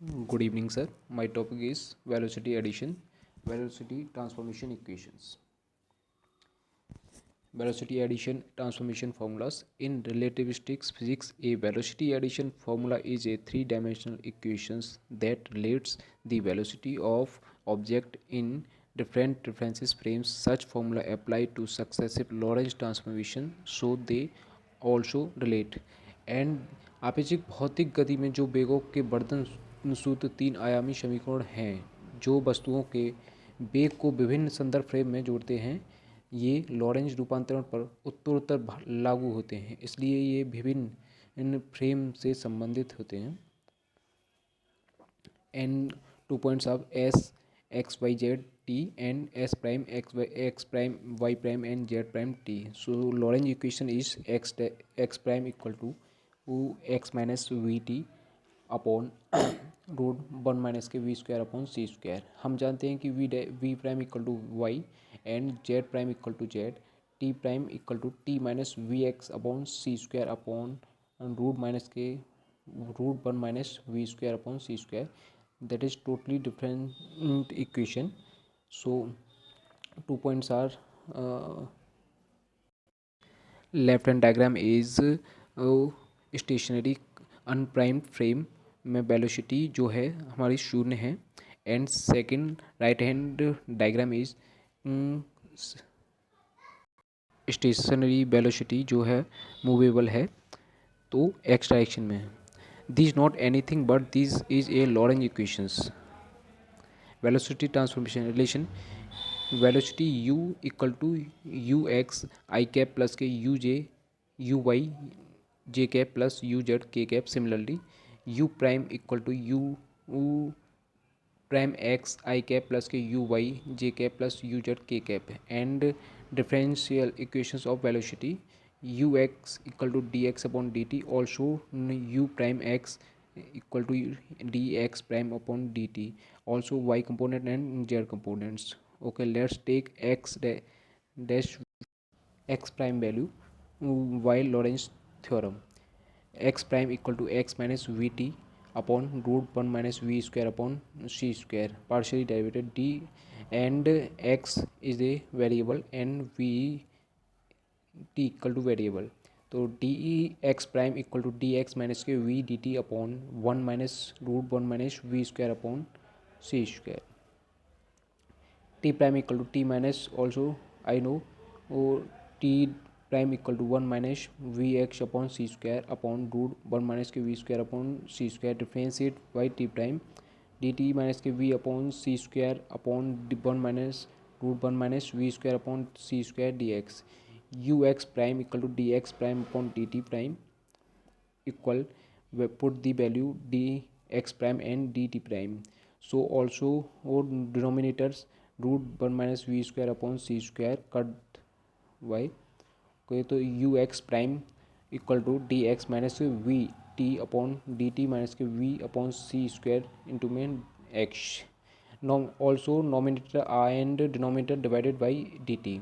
Good evening, sir. My topic is velocity addition, velocity transformation equations. Velocity addition transformation formulas. In relativistic physics, a velocity addition formula is a three-dimensional equation that relates the velocity of object in different reference frames. Such formula apply to successive Lorentz transformation, so they also relate. And आपेक्षिक भौतिक गति में जो वेगों के वर्धन सूत्र तीन आयामी समीकरण हैं जो वस्तुओं के वेग को विभिन्न संदर्भ फ्रेम में जोड़ते हैं, ये लॉरेंज रूपांतरण पर उत्तरोत्तर लागू होते हैं, इसलिए ये विभिन्न फ्रेम से संबंधित होते हैं. And 2 points of S X Y Z T and S prime X prime Y prime and Z prime T. So Lorentz equation is X prime equal to X minus V T upon root one minus के V square upon C square. हम जानते हैं कि V prime equal to Y and Z prime equal to Z, T prime equal to T minus V X upon C square upon root one minus V square upon C square. That is totally different equation. So 2 points are uh, left hand diagram is stationary unprimed frame में velocity जो है हमारी शून्य है. And second right hand diagram is stationary velocity जो है movable है, तो एक्स डायरेक्शन में है. This not anything but this is a Lorentz equations. Velocity transformation relation. Velocity u equal to U X I cap plus K U J U Y J cap plus U Z K cap. Similarly u prime equal to U prime X I cap plus K U Y J cap plus U Z K cap. And differential equations of velocity. U X equal to D X upon D T, also U prime X equal to dx prime upon dt, also y component and z components. Okay, let's take dash x prime value while Lorentz theorem. X prime equal to x minus vt upon root 1 minus v square upon c square, partially derivative d, and x is a variable and v t equal to variable. तो D X prime equal to D X minus के V D T upon one minus root one minus V square upon C square. T prime equal to T minus also I know, और T prime equal to one minus V X upon C square upon root one minus के V square upon C square. Differentiate by T prime D T minus के V upon C square upon one minus root one minus V square upon C square D X. U X prime equal to D X prime upon D T prime equal put the value d x prime and dt prime. So also or denominators root 1 minus v square upon c square cut y. Okay, तो u x prime equal to D X minus V T upon D T minus के V upon C square into में X. Also nominator and denominator divided by D T.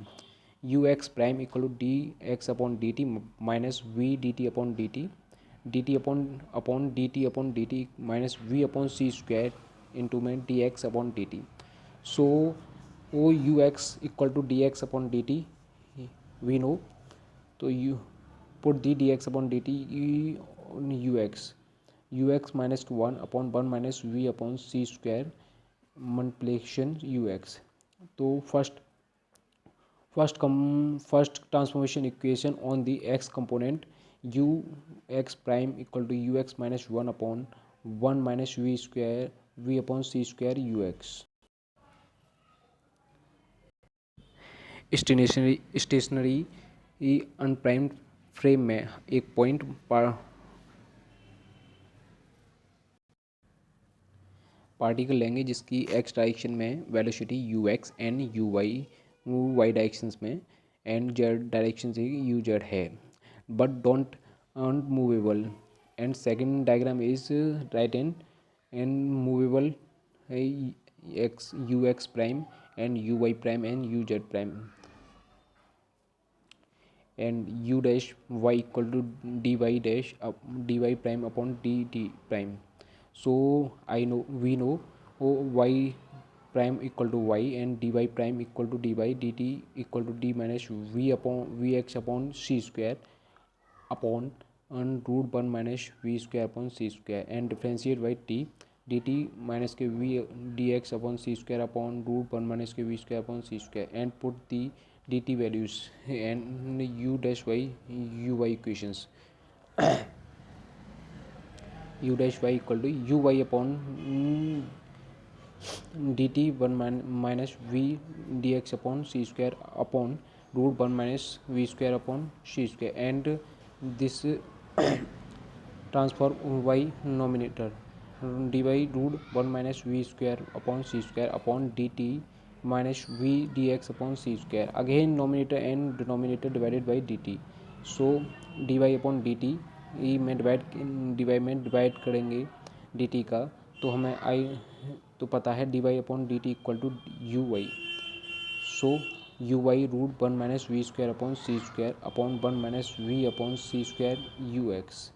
U X prime equal to D X upon D T minus V D T upon D T, D T upon D T minus V upon C square into में D X upon D T. So oh U X equal to D X upon D T we know. तो you put D X upon D T U X minus two one upon one minus V upon C square multiplication U X. तो first transformation equation on the X component. U X prime equal to U X minus one upon one minus V square V upon C square U X. Stationary unprimed frame में एक point particle लेंगे जिसकी X direction में velocity U X and U Y directions में and Z direction से U Z है, but don't unmovable. And second diagram is right and movable है X U X prime and U Y prime and U Z prime. And U dash Y equal to D Y dash D Y prime upon D T prime. So we know y prime equal to y and dy prime equal to dy dt equal to d minus v upon vx upon c square upon root 1 minus v square upon c square, and differentiate by t dt minus के v dx upon c square upon root 1 minus के v square upon c square, and put the dt values and u dash y uy equations. U dash y equal to uy upon dt 1 minus v dx upon c square upon root 1 minus v square upon c square, and this transform y numerator dy root 1 minus v square upon c square upon dt minus v dx upon c square, again numerator and denominator divided by dt. So dy upon dt में divide करेंगे dt का, तो हमें आई तो पता है dy upon dt equal to U Y. So U Y root 1 minus V square upon C square upon 1 minus V upon C square U X.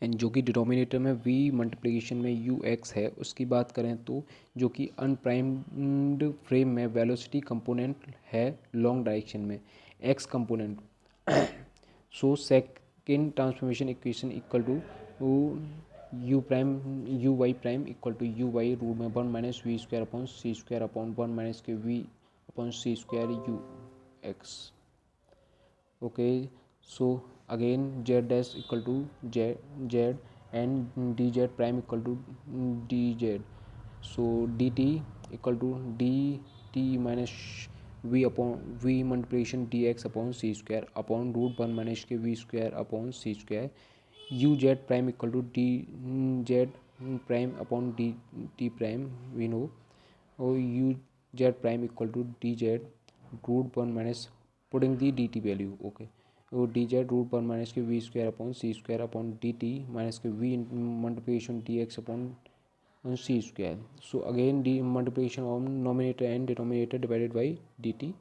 And जो कि डिनोमिनेटर में v मल्टीप्लिकेशन में यू एक्स है, उसकी बात करें तो जो कि अनप्राइम्ड फ्रेम में वेलोसिटी कंपोनेंट है लॉन्ग डायरेक्शन में x component. So second transformation equation equal to U prime U Y prime equal to U Y root में 1 minus V square upon C square upon 1 minus के V upon C square U X. Okay, so again z dash equal to z and dz prime equal to dz. So dt equal to dt minus v upon v multiplication dx upon c square upon root 1 minus के v square upon c square. uz prime equal to dz prime upon dt prime we know. or uz prime equal to dz root 1 minus putting the dt value. Okay, तो D Z root 1 minus के V square upon C square upon D T minus के V multiplication D X upon C square. So again D multiplication of nominator and denominator divided by D T.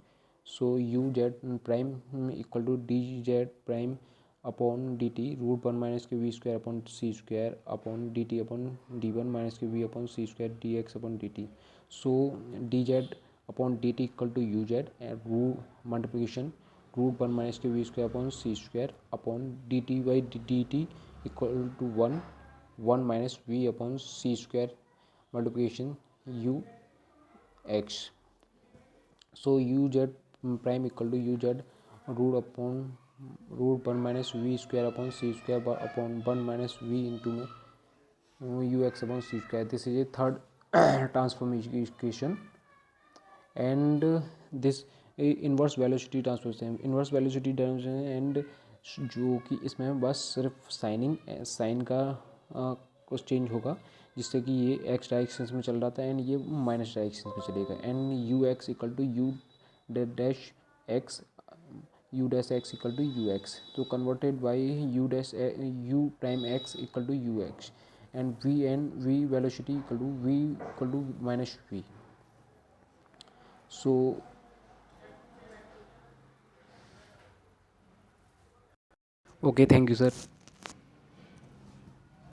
So U Z prime equal to D Z prime upon D T root 1 minus के V square upon C square upon D T upon D 1 minus के V upon C square D X upon D T. So D Z upon D T equal to U Z and root multiplication root 1 minus के V square upon C square upon D T by D T equal to 1 minus V upon C square multiplication U X. So U Z prime equal to U Z root 1 minus V square upon C square upon 1 minus V into में U x upon C square. This is a third transformation equation. And this inverse velocity transformation and जो कि इसमें बस सिर्फ sign का कुछ change होगा, जिससे कि ये एक्स डायरेक्शन में चल रहा था एंड ये माइनस डायरेक्शन में चलेगा. And U X equal to U dash X equal to U X. तो converted by U prime X equal to U X and V velocity equal to minus V. So okay, thank you sir.